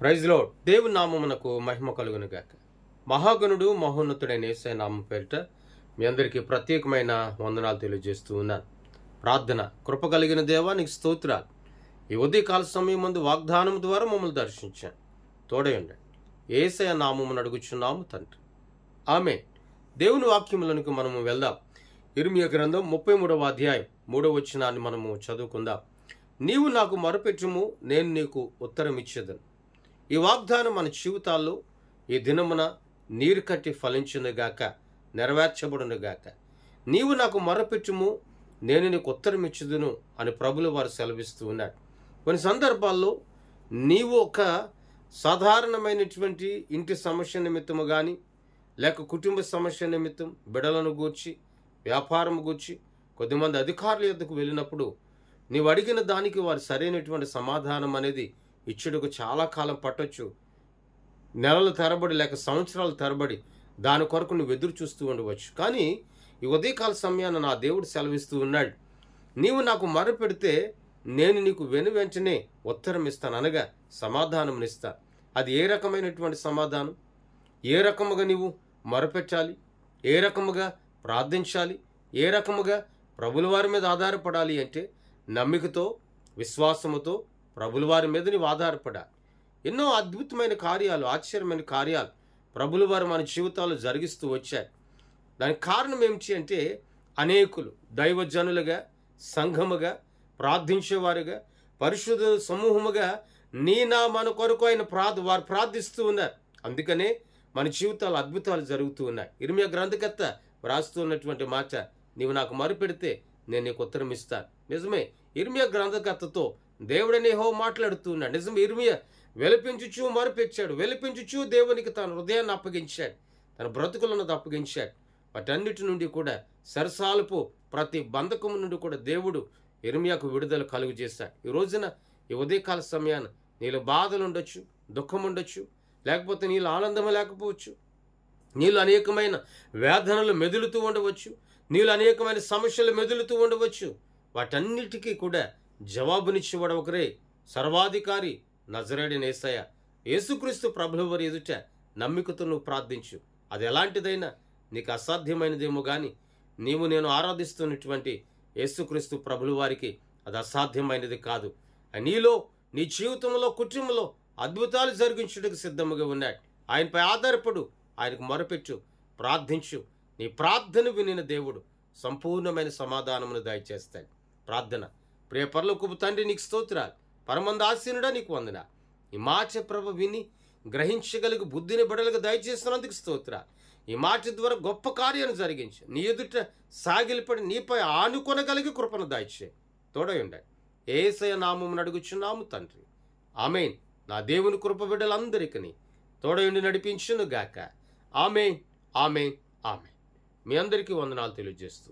Praise lord. దేవుని నామమునకు మహిమ కలుగును గాక. మహాగణుడు మహోన్నతుడైన యేసయ్య నామం పేరిట మీ అందరికీ ప్రత్యేకమైన వందనాలు తెలియజేస్తూ ఉన్నాను. ప్రార్థన. కృప కలిగిన దేవా నీకు స్తోత్రాలు. ఈ ఉదయకాల సమయం ముందు వాగ్దానం ద్వారా మమ్మల్ని దర్శించాను. తోడయండి. యేసయ్య నామమును అడుగుచున్నాము తండ్రి. ఆమేన్. దేవుని వాక్యములకు మనము వెళ్దాం. ఇర్మీయా గ్రంథం 33వ అధ్యాయం 3వ వచనాన్ని మనము చదువుకుందాం. నీవు నాకు మొరపెట్టుము, నేను నీకు ఉత్తరం ఇచ్చేదను. ఈ వాగ్దానం మన జీవితాల్లో ఈ దినమున నీరు కట్టి ఫలించునుగాక, నెరవేర్చబడునుగాక. నీవు నాకు మొరపెట్టుము, నేను నీకు ఉత్తరం ఇచ్చేదను అని ప్రభులు వారు సెలవిస్తూ ఉన్నాడు. కొన్ని సందర్భాల్లో నీవు ఒక సాధారణమైనటువంటి ఇంటి సమస్య నిమిత్తము కానీ, లేక కుటుంబ సమస్య నిమిత్తం, బిడలను గూర్చి, వ్యాపారం గూర్చి కొద్దిమంది అధికారుల యొద్దకు వెళ్ళినప్పుడు నీవు అడిగిన దానికి వారు సరైనటువంటి సమాధానం అనేది ఇచ్చుటకు చాలా కాలం పట్టొచ్చు. నెలల తరబడి లేక సంవత్సరాల తరబడి దాని కొరకు నువ్వు ఎదురు చూస్తూ ఉండవచ్చు. కానీ ఈ ఉదయకాల సమయాన్ని నా దేవుడు సెలవిస్తూ ఉన్నాడు. నీవు నాకు మొరపెడితే నేను నీకు వెంటనే ఉత్తరం ఇస్తాను, అనగా సమాధానం ఇస్తాను. అది ఏ రకమైనటువంటి సమాధానం, ఏ రకముగా నీవు మొరపెట్టాలి, ఏ రకముగా ప్రార్థించాలి, ఏ రకముగా ప్రభుల వారి మీద ఆధారపడాలి అంటే నమ్మికతో, విశ్వాసముతో ప్రభుల వారి మీద నీవు ఆధారపడాలి. ఎన్నో అద్భుతమైన కార్యాలు, ఆశ్చర్యమైన కార్యాలు ప్రభుల వారు మన జీవితాల్లో జరిగిస్తూ వచ్చారు. దానికి కారణం ఏమిటి అంటే అనేకులు దైవజనులుగా, సంఘముగా, ప్రార్థించేవారుగా, పరిశుద్ధ సమూహముగా మన కొరకు ఆయన వారు ప్రార్థిస్తూ ఉన్నారు. అందుకనే మన జీవితాలు అద్భుతాలు జరుగుతూ ఉన్నాయి. ఇర్మీయా గ్రంథకర్త వ్రాస్తూ ఉన్నటువంటి మాట, నీవు నాకు మొరపెడితే నేను నీకు ఉత్తరం ఇస్తాను. నిజమే, ఇర్మీయా గ్రంథకర్తతో దేవుడనే యెహోవా మాట్లాడుతూ ఉన్నాడు. నిజమే, ఇర్మీయా వెలిపించుచూ మొరపెచ్చాడు. వెలిపించుచూ దేవునికి తన హృదయాన్ని అప్పగించాడు, తన బ్రతుకులను అప్పగించాడు. వాటన్నిటి నుండి కూడా సరసాలపు ప్రతి బంధకము నుండి కూడా దేవుడు ఇర్మీయాకు విడుదల కలుగు చేశాడు. ఈ రోజున ఈ ఉదయకాల సమయాన నీలో బాధలు ఉండొచ్చు, దుఃఖం ఉండొచ్చు, లేకపోతే నీలో ఆనందం లేకపోవచ్చు, నీళ్ళు అనేకమైన వేదనలు మెదులుతూ ఉండవచ్చు, నీళ్ళు అనేకమైన సమస్యలు మెదులుతూ ఉండవచ్చు. వాటన్నిటికీ కూడా జవాబునిచ్చేవాడు ఒకరే, సర్వాధికారి నజరేయుడైన యేసయ్య. యేసుక్రీస్తు ప్రభువు వారి ఎదుట నమ్మికతో నువ్వు ప్రార్థించు. అది ఎలాంటిదైనా నీకు అసాధ్యమైనదేమో కానీ నీవు నేను ఆరాధిస్తున్నటువంటి యేసుక్రీస్తు ప్రభువు వారికి అది అసాధ్యమైనది కాదు. నీలో, నీ జీవితంలో, కుటుంబంలో అద్భుతాలు జరిగించుటకు సిద్ధముగా ఉన్నాడు. ఆయనపై ఆధారపడు, ఆయనకు మొరపెట్టు, ప్రార్థించు. నీ ప్రార్థన వినిన దేవుడు సంపూర్ణమైన సమాధానమును దయచేస్తాడు. ప్రార్థన. ప్రియ పరలోకపు తండ్రి, నీకు స్తోత్రాలు. పరమంద ఆసీనుడా నీకు వందన. ఈ మాట ప్రభు విని గ్రహించగలిగి బుద్ధిని బడలుగా దయచేస్తున్నందుకు స్తోత్రాలు. ఈ మాట ద్వారా గొప్ప కార్యాన్ని జరిగించి నీ ఎదుట సాగిలిపడి నీపై ఆనుకొనగలిగి కృపను దయచే. తోడై ఉండండి. యేసయ్య నామమున అడుగుచున్నాము తండ్రి. ఆమేన్. నా దేవుని కృప బిడ్డలందరికీ తోడయుండి నడిపించును గాక. ఆమేన్, ఆమేన్, ఆమేన్. మీ అందరికీ వందనాలు తెలియజేస్తూ